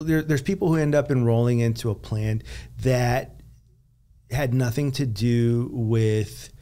There's people who end up enrolling into a plan that had nothing to do with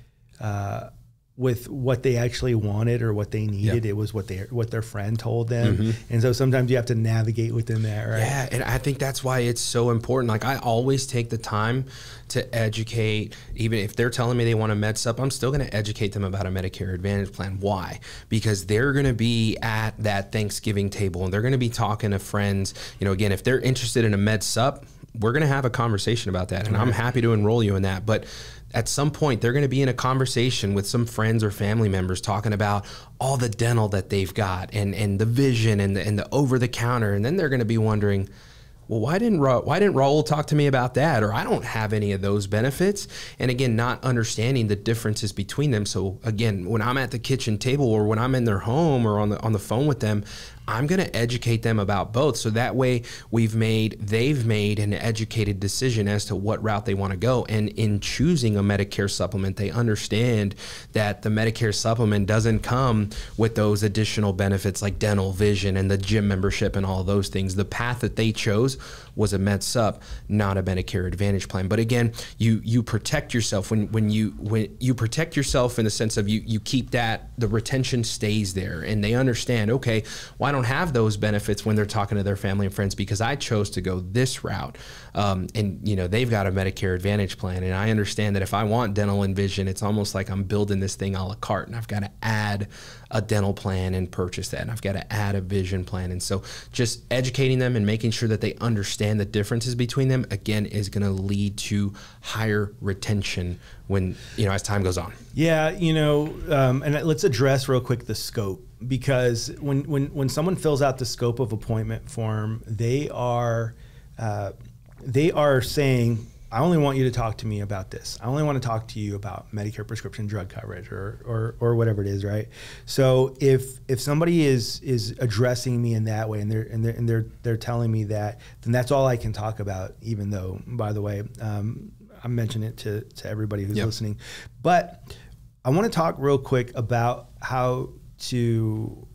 what they actually wanted or what they needed. It was what their friend told them. And so sometimes you have to navigate within that, right? Yeah, and I think that's why it's so important. Like, I always take the time to educate. Even if they're telling me they want a med sup, I'm still going to educate them about a Medicare Advantage plan. Why? Because they're going to be at that Thanksgiving table and they're going to be talking to friends. You know, again, if they're interested in a med sup, we're going to have a conversation about that, and I'm happy to enroll you in that. But at some point, they're going to be in a conversation with some friends or family members talking about all the dental that they've got and the vision and the over the counter, and then they're going to be wondering, well, why didn't Raul talk to me about that? Or I don't have any of those benefits. And again, not understanding the differences between them. So again, when I'm at the kitchen table or when I'm in their home or on the phone with them, I'm going to educate them about both. So that way they've made an educated decision as to what route they want to go. And in choosing a Medicare supplement, they understand that the Medicare supplement doesn't come with those additional benefits like dental, vision, and the gym membership and all of those things. The path that they chose was a Med Sup, not a Medicare Advantage plan. But again, you protect yourself when you protect yourself in the sense of you keep that, the retention stays there, and they understand, okay, well, I don't have those benefits when they're talking to their family and friends because I chose to go this route. And you know, they've got a Medicare Advantage plan, and I understand that if I want dental and vision, it's almost like I'm building this thing a la carte, and I've got to add a dental plan and purchase that, and I've got to add a vision plan. And so just educating them and making sure that they understand the differences between them, again, is going to lead to higher retention when, you know, as time goes on. Yeah, you know, and let's address real quick the scope, because when someone fills out the scope of appointment form, they are saying, I only want you to talk to me about this. I only want to talk to you about Medicare prescription drug coverage or whatever it is, right? So if somebody is addressing me in that way and they're telling me that, then that's all I can talk about, even though, by the way, I'm mentioning it to everybody who's listening. But I want to talk real quick about how to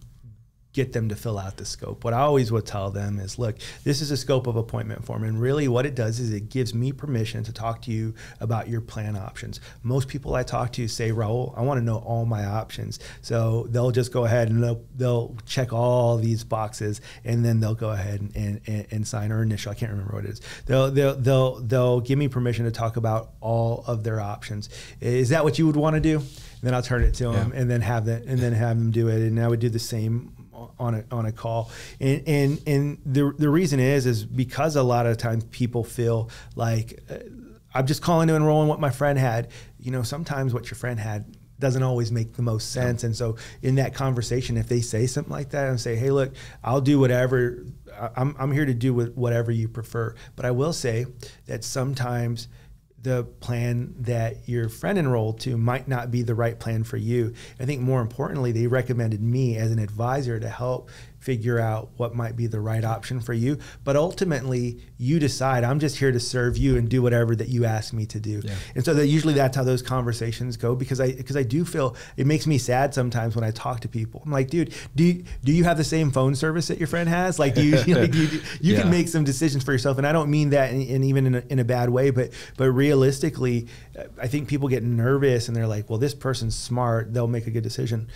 get them to fill out the scope. What I always would tell them is, look, this is a scope of appointment form, and really what it does is it gives me permission to talk to you about your plan options. Most people I talk to say, Raul, I want to know all my options. So they'll just go ahead and they'll check all these boxes, and then they'll go ahead and sign, or initial, I can't remember what it is. They'll give me permission to talk about all of their options. Is that what you would want to do? And then I'll turn it to them and then have them do it. And I would do the same on a call. And the reason is because a lot of times people feel like I'm just calling to enroll in what my friend had. You know, sometimes what your friend had doesn't always make the most sense. And so in that conversation, if they say something like that and say, hey, look, I'll do whatever, I'm here to do whatever you prefer. But I will say that sometimes the plan that your friend enrolled to might not be the right plan for you. I think more importantly, they recommended me as an advisor to help figure out what might be the right option for you. But ultimately, you decide. I'm just here to serve you and do whatever that you ask me to do. Yeah. And so usually that's how those conversations go, because I do feel it makes me sad sometimes when I talk to people. I'm like, dude, do you have the same phone service that your friend has? Like, do you can make some decisions for yourself. And I don't mean that in even in a bad way, but realistically, I think people get nervous and they're like, well, this person's smart, they'll make a good decision.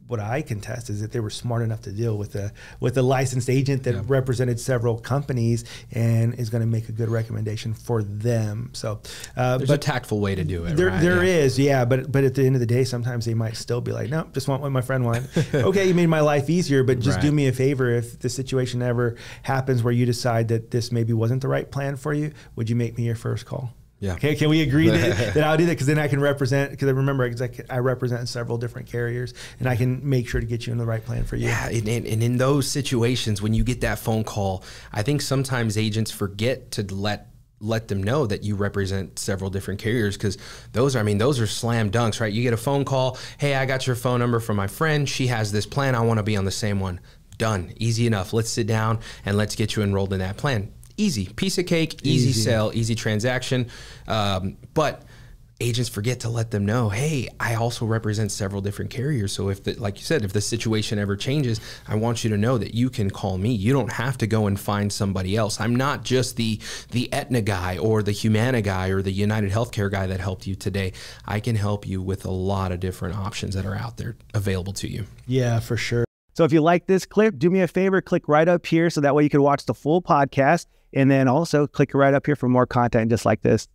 What I contest is that they were smart enough to deal with a licensed agent that represented several companies and is going to make a good recommendation for them. So there's a tactful way to do it. There is, but at the end of the day, sometimes they might still be like, no, just want what my friend wanted. Okay, you made my life easier, but just do me a favor. If the situation ever happens where you decide that this maybe wasn't the right plan for you, would you make me your first call? Yeah. Okay. Can we agree that I'll do that? Because then I can represent. Because I remember, I represent several different carriers, and I can make sure to get you in the right plan for you. Yeah. And in those situations, when you get that phone call, I think sometimes agents forget to let them know that you represent several different carriers, because those are slam dunks, right? You get a phone call. Hey, I got your phone number from my friend. She has this plan. I want to be on the same one. Done. Easy enough. Let's sit down and let's get you enrolled in that plan. Easy, piece of cake, easy sell, easy transaction. But agents forget to let them know, hey, I also represent several different carriers. So if like you said, if the situation ever changes, I want you to know that you can call me. You don't have to go and find somebody else. I'm not just the Aetna guy or the Humana guy or the United Healthcare guy that helped you today. I can help you with a lot of different options that are out there available to you. Yeah, for sure. So if you like this clip, do me a favor, click right up here so that way you can watch the full podcast. And then also click right up here for more content just like this.